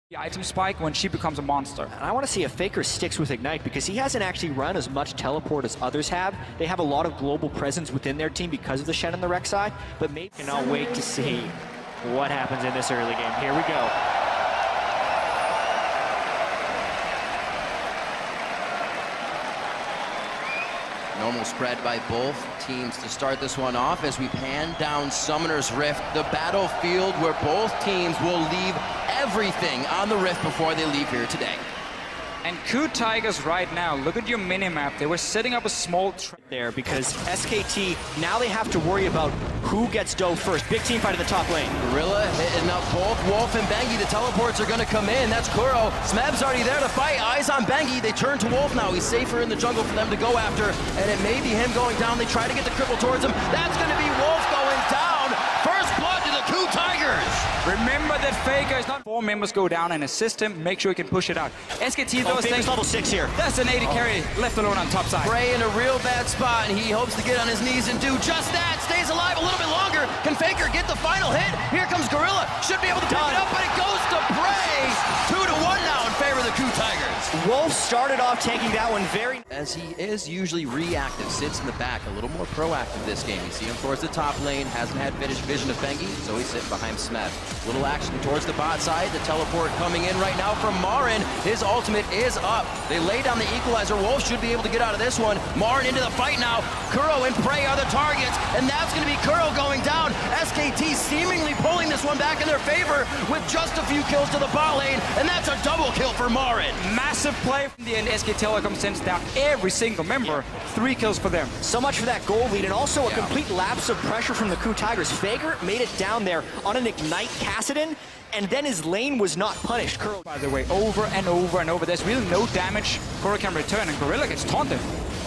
The item spike when she becomes a monster. And I want to see if Faker sticks with Ignite because he hasn't actually run as much teleport as others have. They have a lot of global presence within their team because of the Shen and the Rek'Sai, but maybe cannot wait to see what happens in this early game. Here we go. Normal spread by both teams to start this one off as we pan down Summoner's Rift, the battlefield where both teams will leave everything on the Rift before they leave here today. And KOO Tigers right now, look at your mini-map. They were setting up a small trap there because SKT, now they have to worry about who gets dove first. Big team fight in the top lane. Gorilla hitting up both Wolf and Bengi. The teleports are going to come in. That's Kuro. Smeb's already there to fight. Eyes on Bengi. They turn to Wolf now. He's safer in the jungle for them to go after. And it may be him going down. They try to get the cripple towards him. That's going to be Wolf going down. First blood to the KOO Tigers. Remember that Faker is not 4 members go down and assist him, make sure he can push it out. SKT though Faker's level 6 here. That's an 80 carry left alone on top side. Prey in a real bad spot and he hopes to get on his knees and do just that. Stays alive a little bit longer. Can Faker get the final hit? Here comes Gorilla. Should be able to pick it up, but it goes to Prey. 2-1 now in favor of the KOO Tigers. Wolf started off taking that one very... As he is usually reactive, sits in the back, a little more proactive this game. You see him towards the top lane, hasn't had vision of Bengi, so he's sitting behind Smeb. Little action towards the bot side, the teleport coming in right now from Marin. His ultimate is up. They lay down the equalizer. Wolf should be able to get out of this one. Marin into the fight now. Kuro and Prey are the targets, and that's going to be Kuro going down. SKT seemingly pulling this one back in their favor with just a few kills to the bot lane, and that's a double kill for Marin. Massive play from the end. SK Telecom sends down every single member. 3 kills for them. So much for that goal lead, and also a complete lapse of pressure from the KOO Tigers. Faker made it down there on an Ignite Kassadin, and then his lane was not punished. Kuro, by the way, over and over and over. There's really no damage. Kuro can return, and Gorilla gets taunted.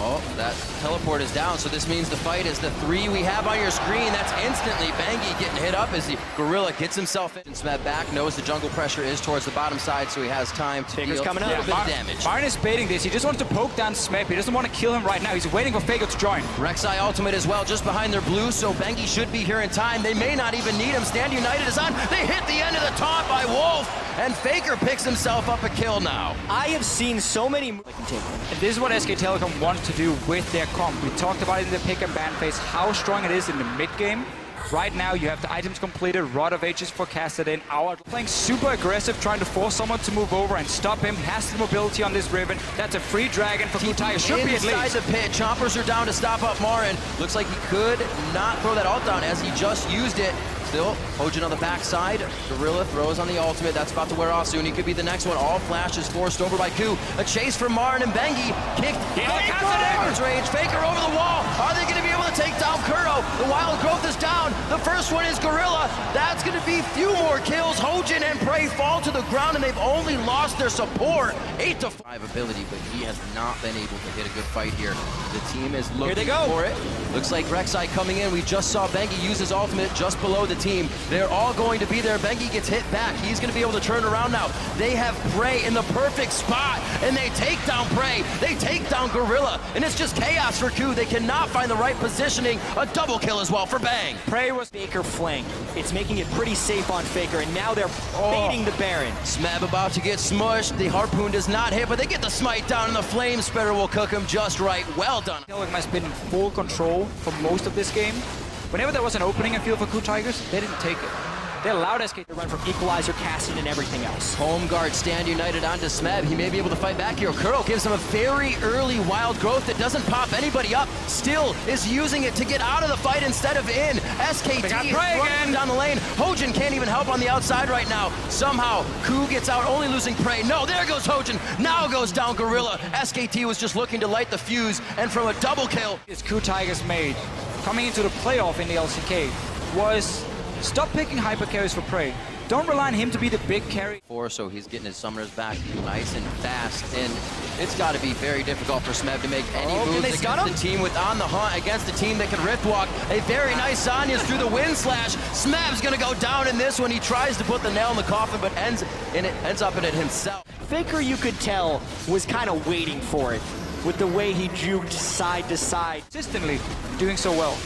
Oh, that teleport is down, so this means the fight is the 3 we have on your screen. That's instantly Bengi getting hit up as the Gorilla gets himself in. Smeb back, knows the jungle pressure is towards the bottom side, so he has time to deal coming a little bit of damage. Marin is baiting this. He just wants to poke down Smeb. He doesn't want to kill him right now. He's waiting for Faker to join. Rek'Sai ultimate as well, just behind their blue, so Bengi should be here in time. They may not even need him. Stand United is on. They hit the end of the taunt by Wolf, and Faker picks himself up a kill now. I have seen so many... And this is what SK Telecom wants to do with their comp. We talked about it in the pick and ban phase, how strong it is in the mid game. Right now, you have the items completed, Rod of Ages for Kassadin. Our playing super aggressive, trying to force someone to move over and stop him. Has the mobility on this Riven. That's a free dragon for KOO Tigers. Should be at least. Inside the pit, choppers are down to stop up Marin. Looks like he could not throw that ult down as he just used it. Still, Hojin on the backside. Gorilla throws on the ultimate. That's about to wear off soon. He could be the next one. All flashes forced over by KOO. A chase from Marin and Bengi. Kicked. Faker range. Faker over the wall. Are they going to be able to take down Kuro? The wild growth is down. The first one is Gorilla. That's going to be few more kills. Hojin and Prey fall to the ground, and they've only lost their support. 8-5 ability, but he has not been able to hit a good fight here. The team is looking for it. Looks like Rek'Sai coming in. We just saw Bengi use his ultimate just below the team. They're all going to be there. Bengi gets hit back. He's going to be able to turn around now. They have Prey in the perfect spot, and they take down Prey. They take down Gorilla, and it's just chaos for KOO. They cannot find the right positioning. A double kill as well for Bang. Prey was Faker flank. It's making it pretty safe on Faker, and now they're baiting the Baron. Smeb about to get smushed. The harpoon does not hit, but they get the smite down, and the flame spitter will cook him just right. Well done. Telecom has been in full control for most of this game. Whenever there was an opening in field for KOO Tigers, they didn't take it. They allowed SK to run from equalizer, Kassadin, and everything else. Home guard stand United onto Smeb. He may be able to fight back here. Kuro gives him a very early wild growth that doesn't pop anybody up. Still is using it to get out of the fight instead of in. SKT is running down the lane. Hojin can't even help on the outside right now. Somehow, KOO gets out, only losing Prey. No, there goes Hojin. Now goes down Gorilla. SKT was just looking to light the fuse, and from a double kill. This KOO Tigers made coming into the playoff in the LCK was stop picking hyper carries for Prey. Don't rely on him to be the big carry. So he's getting his summoners back nice and fast, and it's got to be very difficult for Smeb to make any moves against the team with on the hunt, against the team that can rift walk. A very nice Sonya's through the wind slash. Smeb's gonna go down in this one. He tries to put the nail in the coffin, but ends up in it himself. Faker, you could tell, was kind of waiting for it with the way he juked side to side. Consistently doing so well.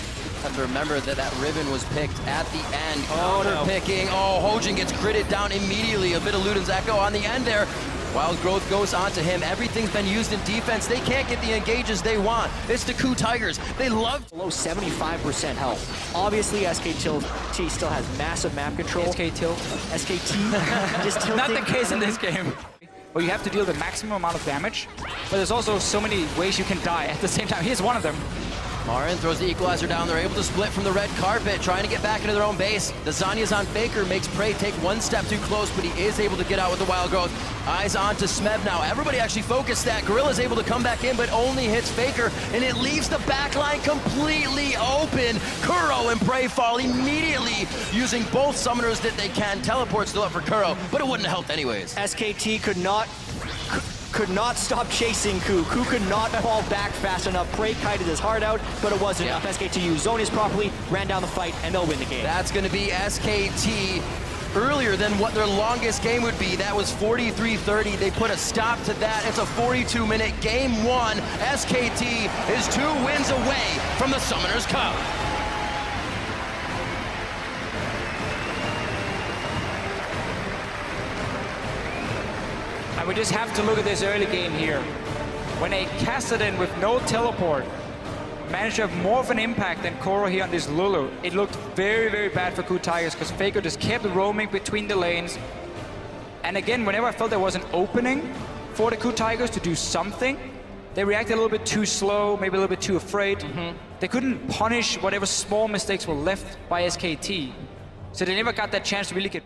Have to remember that that Riven was picked at the end. Oh, no. Picking. Oh, Hojin gets critted down immediately. A bit of Luden's echo on the end there. Wild growth goes onto him. Everything's been used in defense. They can't get the engages they want. It's the KOO Tigers. They love Below 75% health. Obviously, SKT still has massive map control. SK tilt. SKT just tilting. Not the case in this game. Well, you have to deal the maximum amount of damage, but there's also so many ways you can die at the same time. Here's one of them. Marin throws the equalizer down. They're able to split from the red carpet, trying to get back into their own base. The Zanya's on Faker, makes Prey take one step too close, but he is able to get out with the wild growth. Eyes on to Smeb now. Everybody actually focused that. Gorilla's able to come back in, but only hits Faker, and it leaves the backline completely open. Kuro and Prey fall immediately, using both summoners that they can. Teleport still up for Kuro, but it wouldn't have helped anyways. SKT could not stop chasing KOO. KOO could not fall back fast enough. Prey kited his heart out, but it wasn't enough. SKT used Zonius properly, ran down the fight, and they'll win the game. That's going to be SKT earlier than what their longest game would be. That was 43-30. They put a stop to that. It's a 42-minute game one. SKT is 2 wins away from the Summoners Cup. And we just have to look at this early game here. When a Kassadin with no teleport managed to have more of an impact than Kuro here on this Lulu, it looked very, very bad for KOO Tigers because Faker just kept roaming between the lanes. And again, whenever I felt there was an opening for the KOO Tigers to do something, they reacted a little bit too slow, maybe a little bit too afraid. They couldn't punish whatever small mistakes were left by SKT. So they never got that chance to really get